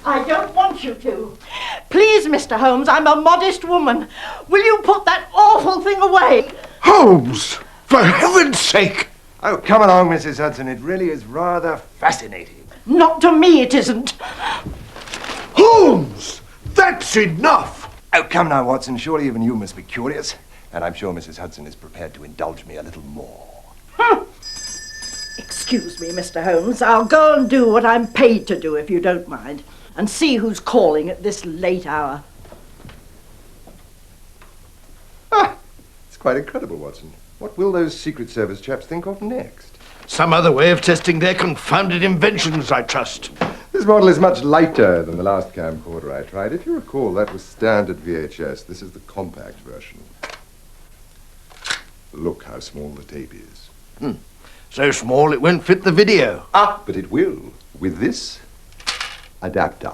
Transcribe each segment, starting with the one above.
I don't want you to. Please, Mr. Holmes, I'm a modest woman. Will you put that awful thing away? Holmes! For heaven's sake! Oh, come along, Mrs. Hudson. It really is rather fascinating. Not to me, it isn't. Holmes! That's enough! Oh, come now, Watson. Surely even you must be curious. And I'm sure Mrs. Hudson is prepared to indulge me a little more. Excuse me, Mr. Holmes. I'll go and do what I'm paid to do, if you don't mind. And see who's calling at this late hour. It's quite incredible, Watson. What will those Secret Service chaps think of next? Some other way of testing their confounded inventions, I trust. This model is much lighter than the last camcorder I tried. If you recall, that was standard VHS. This is the compact version. Look how small the tape is. So small it won't fit the video. But it will. With this adapter.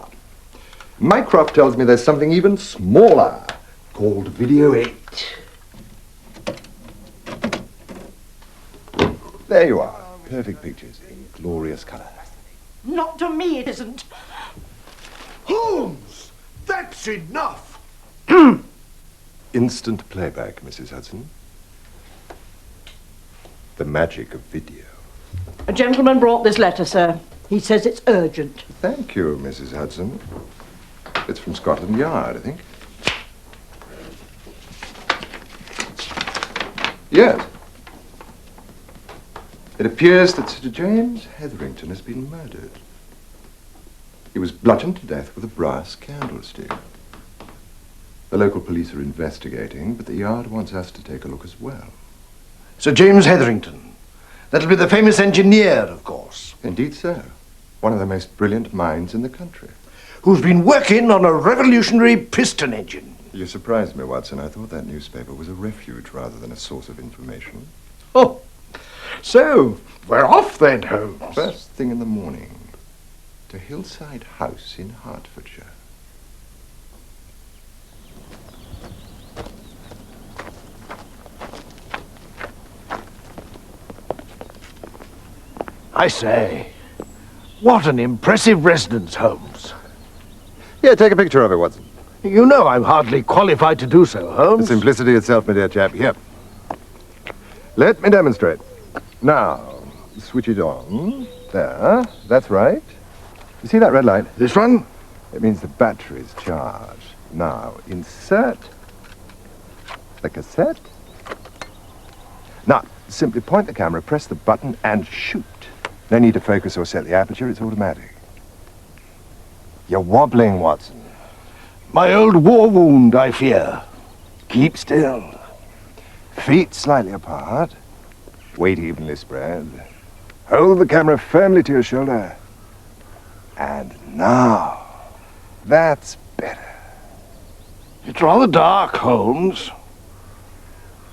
Mycroft tells me there's something even smaller called Video 8. There you are. Perfect pictures in glorious colour. Not to me, it isn't. Holmes! That's enough! Instant playback, Mrs. Hudson. The magic of video. A gentleman brought this letter, sir. He says it's urgent. Thank you, Mrs. Hudson. It's from Scotland Yard, I think. Yes. It appears that Sir James Hetherington has been murdered. He was bludgeoned to death with a brass candlestick. The local police are investigating, but the Yard wants us to take a look as well. Sir James Hetherington. That'll be the famous engineer, of course. Indeed so. One of the most brilliant minds in the country. Who's been working on a revolutionary piston engine. You surprised me, Watson. I thought that newspaper was a refuge rather than a source of information. Oh, so we're off then, Holmes. First thing in the morning, to Hillside House in Hertfordshire. I say, what an impressive residence, Holmes. Yeah, take a picture of it, Watson. You know I'm hardly qualified to do so, Holmes. Simplicity itself, my dear chap. Here. Let me demonstrate. Now, switch it on. There. That's right. You see that red light? This one? It means the battery's charged. Now, insert the cassette. Now, simply point the camera, press the button, and shoot. No need to focus or set the aperture. It's automatic. You're wobbling, Watson. My old war wound, I fear. Keep still. Feet slightly apart. Weight evenly spread. Hold the camera firmly to your shoulder. And now, that's better. It's rather dark, Holmes.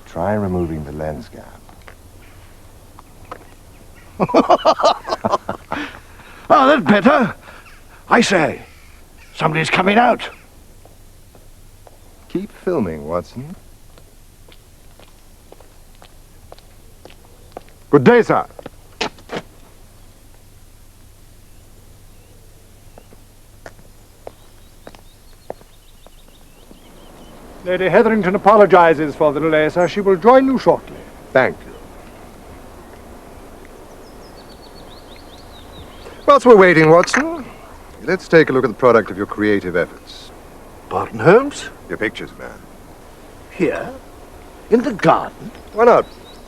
Try removing the lens gap. Oh, that's better. I say, somebody's coming out. Keep filming, Watson. Good day, sir. Lady Hetherington apologizes for the delay, sir. She will join you shortly. Thank you. Whilst we're waiting, Watson, let's take a look at the product of your creative efforts. Pardon, Holmes? Your pictures, man. Here? In the garden? Why not?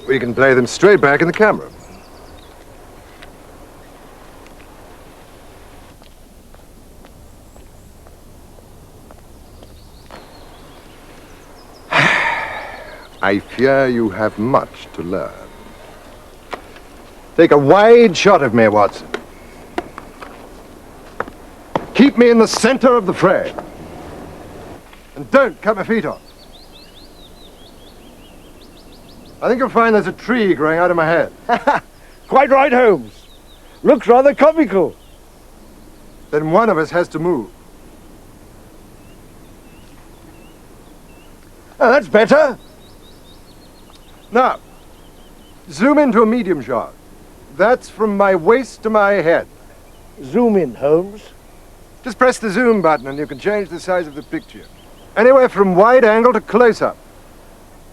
We can play them straight back in the camera. I fear you have much to learn. Take a wide shot of me, Watson. Keep me in the center of the frame. And don't cut my feet off. I think you'll find there's a tree growing out of my head. Quite right, Holmes. Looks rather comical. Then one of us has to move. Oh, that's better. Now, zoom into a medium shot. That's from my waist to my head. Zoom in, Holmes. Just press the zoom button and you can change the size of the picture. Anywhere from wide angle to close-up.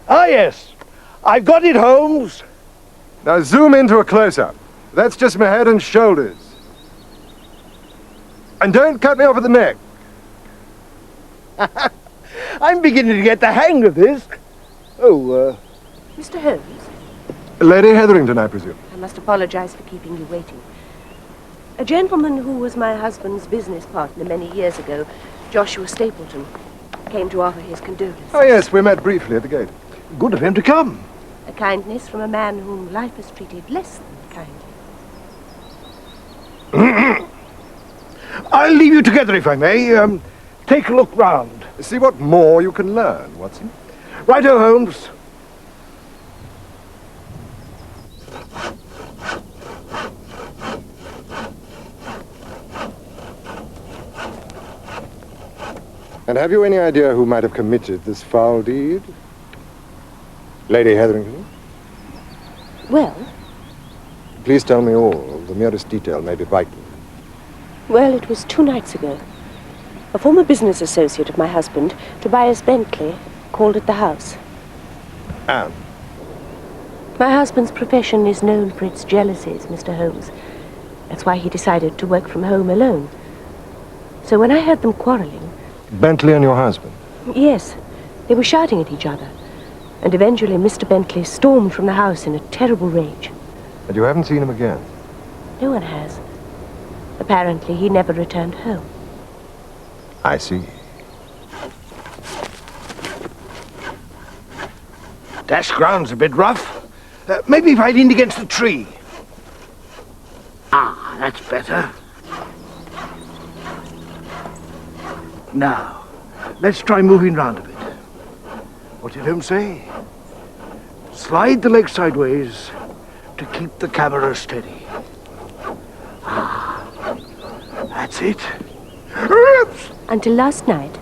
Ah, yes. I've got it, Holmes. Now zoom into a close-up. That's just my head and shoulders. And don't cut me off at the neck. I'm beginning to get the hang of this. Oh, Mr. Holmes, Lady Hetherington, I presume. I must apologize for keeping you waiting. A gentleman who was my husband's business partner many years ago, Joshua Stapleton, came to offer his condolences. Oh, yes, we met briefly at the gate. good of him to come. A kindness from a man whom life has treated less than kindly. I'll leave you together, if I may. Take a look round. See what more you can learn, Watson. Righto, Holmes. And have you any idea who might have committed this foul deed? Lady Hetherington? Well, Please tell me all. The merest detail may be vital. well, it was 2 nights ago. A former business associate of my husband, Tobias Bentley, called at the house. And? My husband's profession is known for its jealousies, Mr. Holmes. That's why he decided to work from home alone. So when I heard them quarreling... Bentley and your husband? Yes, they were shouting at each other. And eventually Mr. Bentley stormed from the house in a terrible rage. And you haven't seen him again? No one has. Apparently he never returned home. I see. Dash ground's a bit rough. Maybe if I leaned against the tree. Ah, that's better. Now, let's try moving round a bit. What did Holmes say? Slide the leg sideways to keep the camera steady. Ah, that's it. Oops! Until last night,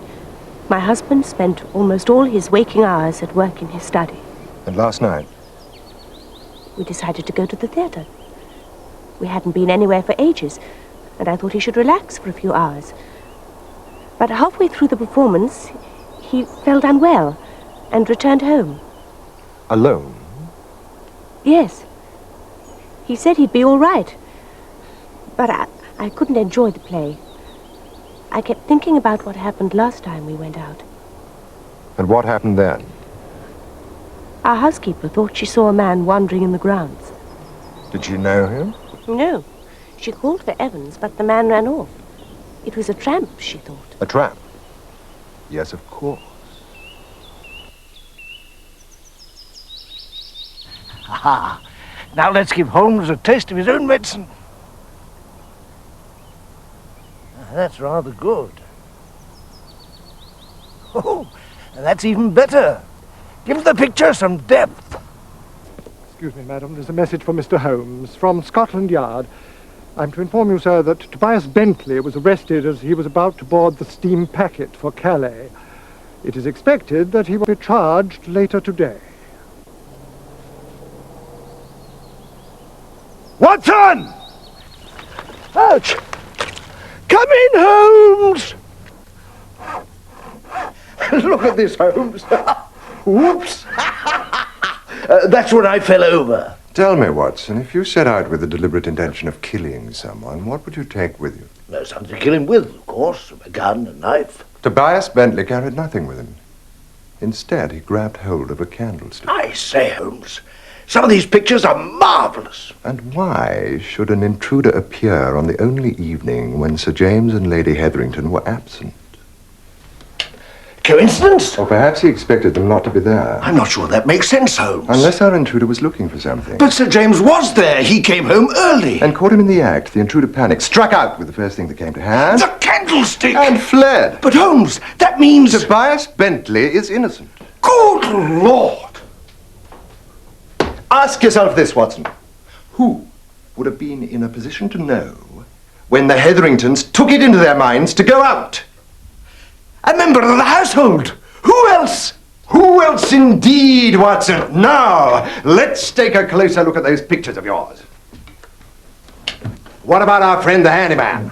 my husband spent almost all his waking hours at work in his study. And last night? We decided to go to the theater. We hadn't been anywhere for ages, and I thought he should relax for a few hours. But halfway through the performance, he felt unwell and returned home. Alone? Yes. He said he'd be all right. But I couldn't enjoy the play. I kept thinking about what happened last time we went out. And what happened then? Our housekeeper thought she saw a man wandering in the grounds. Did she know him? No. She called for Evans, but the man ran off. It was a tramp, she thought. A trap? Yes, of course. Aha! Now let's give Holmes a taste of his own medicine. That's rather good. Oh, and that's even better. Give the picture some depth. Excuse me, madam. There's a message for Mr. Holmes from Scotland Yard. I'm to inform you, sir, that Tobias Bentley was arrested as he was about to board the steam packet for Calais. It is expected that he will be charged later today. Watson! Ouch! Come in, Holmes! Look at this, Holmes. Whoops! That's when I fell over. Tell me, Watson, if you set out with the deliberate intention of killing someone, what would you take with you? No, something to kill him with, of course. A gun, a knife. Tobias Bentley carried nothing with him. Instead, he grabbed hold of a candlestick. I say, Holmes, some of these pictures are marvelous. And why should an intruder appear on the only evening when Sir James and Lady Hetherington were absent? Coincidence? Or perhaps he expected them not to be there. I'm not sure that makes sense, Holmes. Unless our intruder was looking for something. But Sir James was there. He came home early. And caught him in the act. The intruder panicked, struck out with the first thing that came to hand. The candlestick! And fled. But, Holmes, that means... Tobias Bentley is innocent. Good Lord! Ask yourself this, Watson. Who would have been in a position to know when the Hetheringtons took it into their minds to go out? A member of the household. Who else? Who else indeed, Watson? Now, let's take a closer look at those pictures of yours. What about our friend the handyman?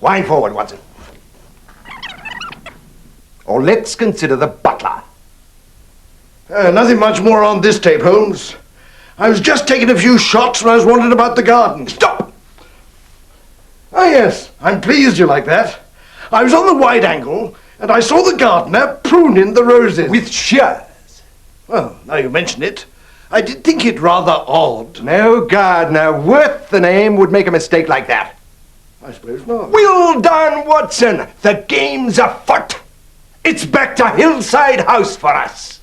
Wind forward, Watson. Or let's consider the butler. Nothing much more on this tape, Holmes. I was just taking a few shots when I was wondering about the garden. Stop! Ah, yes, I'm pleased you like that. I was on the wide angle, and I saw the gardener pruning the roses. With shears. Well, now you mention it, I did think it rather odd. No gardener worth the name would make a mistake like that. I suppose not. Well done, Watson. The game's afoot. It's back to Hillside House for us.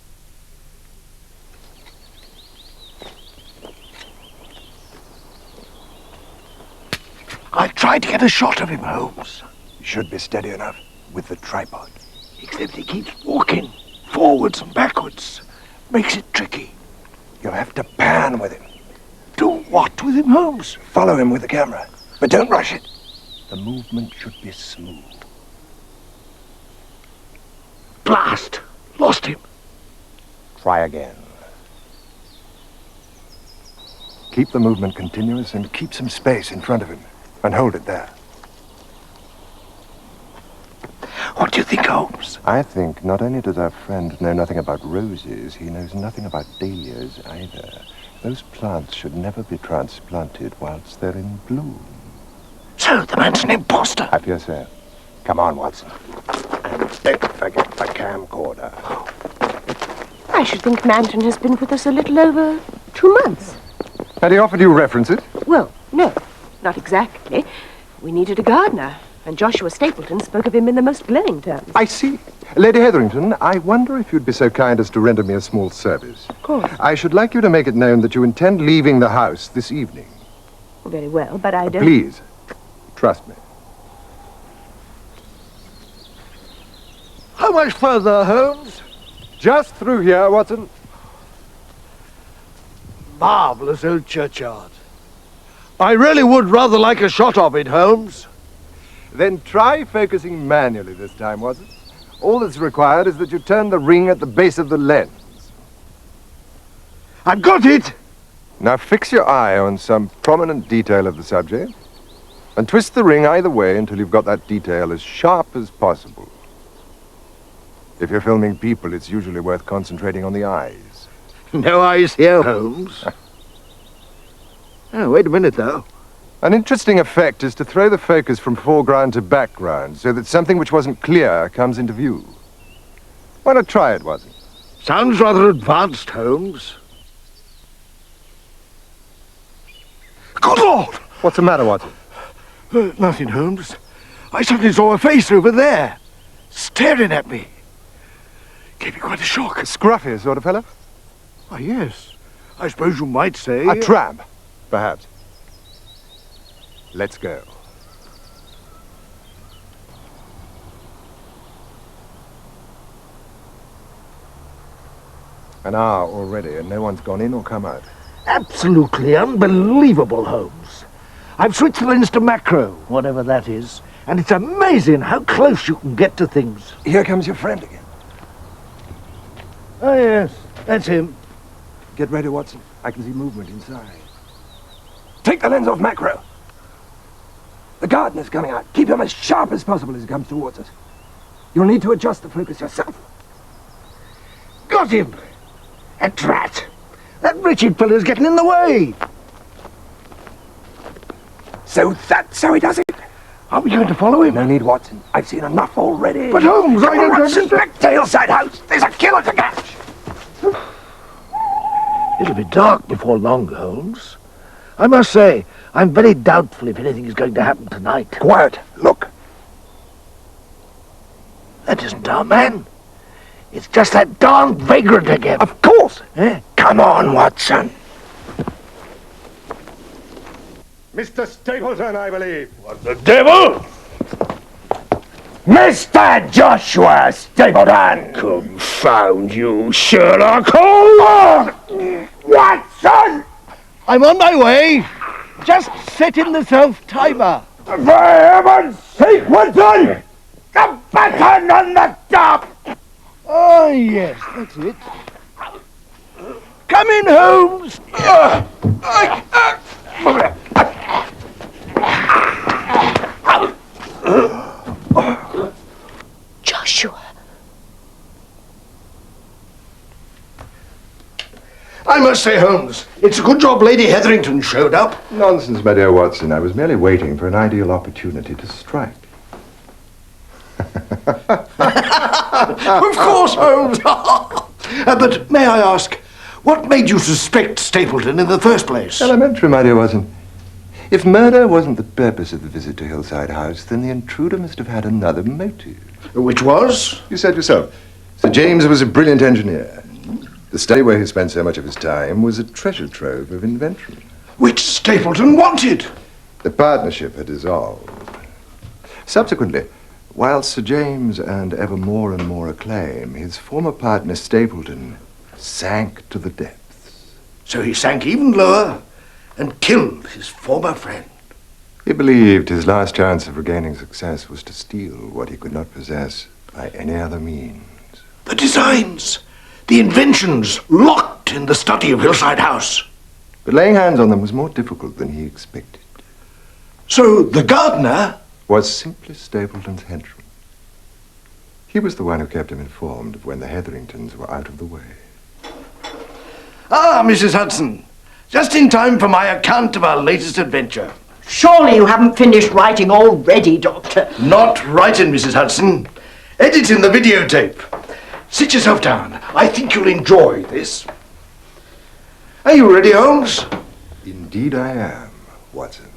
I tried to get a shot of him, Holmes. You should be steady enough with the tripod. Except he keeps walking forwards and backwards. Makes it tricky. You'll have to pan with him. Do what with him, Holmes? Follow him with the camera, but don't rush it. The movement should be smooth. Blast! Lost him. Try again. Keep the movement continuous and keep some space in front of him. And hold it there. What do you think, Holmes? I think not only does our friend know nothing about roses, he knows nothing about dahlias either. Those plants should never be transplanted whilst they're in bloom. So, the man's an imposter. I fear so. Come on, Watson. And don't forget the camcorder. I should think Manton has been with us a little over 2 months. Had he offered you references? Well, no, not exactly. We needed a gardener, and Joshua Stapleton spoke of him in the most glowing terms. I see. Lady Hetherington, I wonder if you'd be so kind as to render me a small service. Of course. I should like you to make it known that you intend leaving the house this evening. Very well, but I don't... Please, trust me. How much further, Holmes? Just through here, Watson. Marvellous old churchyard. I really would rather like a shot of it, Holmes. Then try focusing manually this time, Watson. All that's required is that you turn the ring at the base of the lens. I've got it! Now fix your eye on some prominent detail of the subject and twist the ring either way until you've got that detail as sharp as possible. If you're filming people, it's usually worth concentrating on the eyes. No eyes here, Holmes. Oh, wait a minute, though. An interesting effect is to throw the focus from foreground to background so that something which wasn't clear comes into view. Why not try it, Watson? Sounds rather advanced, Holmes. Good Lord! What's the matter, Watson? Nothing, Holmes. I suddenly saw a face over there, staring at me. Gave me quite a shock. A scruffy sort of fellow? Ah, yes. I suppose you might say... A tramp, perhaps. Let's go. An hour already, and no one's gone in or come out. Absolutely unbelievable, Holmes. I've switched the lens to macro, whatever that is, and it's amazing how close you can get to things. Here comes your friend again. Oh, yes, that's him. Get ready, Watson. I can see movement inside. Take the lens off macro. The gardener's coming out. Keep him as sharp as possible as he comes towards us. You'll need to adjust the focus yourself. Got him! A drat! That wretched fellow's getting in the way! So that's how he does it. Are we going to follow him? No need, Watson. I've seen enough already. But Holmes, I don't understand. Back to Hillside House. There's a killer to catch. It'll be dark before long, Holmes. I must say, I'm very doubtful if anything is going to happen tonight. Quiet. Look. That isn't our man. It's just that darn vagrant again. Of course. Eh? Come on, Watson. Mr. Stapleton, I believe. What the devil? Mr. Joshua Stapleton! Confound you, Sherlock Holmes! Watson! I'm on my way. Just set in the self-timer. For heaven's sake, Watson! The button on the top! Oh, yes, that's it. Come in, Holmes. I must say, Holmes, it's a good job Lady Hetherington showed up. Nonsense, my dear Watson. I was merely waiting for an ideal opportunity to strike. Of course, Holmes. But may I ask, what made you suspect Stapleton in the first place? Elementary, my dear Watson. If murder wasn't the purpose of the visit to Hillside House, then the intruder must have had another motive. Which was? You said yourself, Sir James was a brilliant engineer. The study where he spent so much of his time was a treasure trove of invention. Which Stapleton wanted. The partnership had dissolved. Subsequently, while Sir James earned ever more and more acclaim, his former partner Stapleton sank to the depths. So he sank even lower and killed his former friend. He believed his last chance of regaining success was to steal what he could not possess by any other means. The designs, the inventions locked in the study of Hillside House. But laying hands on them was more difficult than he expected. So the gardener Was simply Stapleton's henchman. He was the one who kept him informed of when the Hetheringtons were out of the way. Ah, Mrs. Hudson. Just in time for my account of our latest adventure. Surely you haven't finished writing already, Doctor. Not writing, Mrs. Hudson. Editing the videotape. Sit yourself down. I think you'll enjoy this. Are you ready, Holmes? Indeed I am, Watson.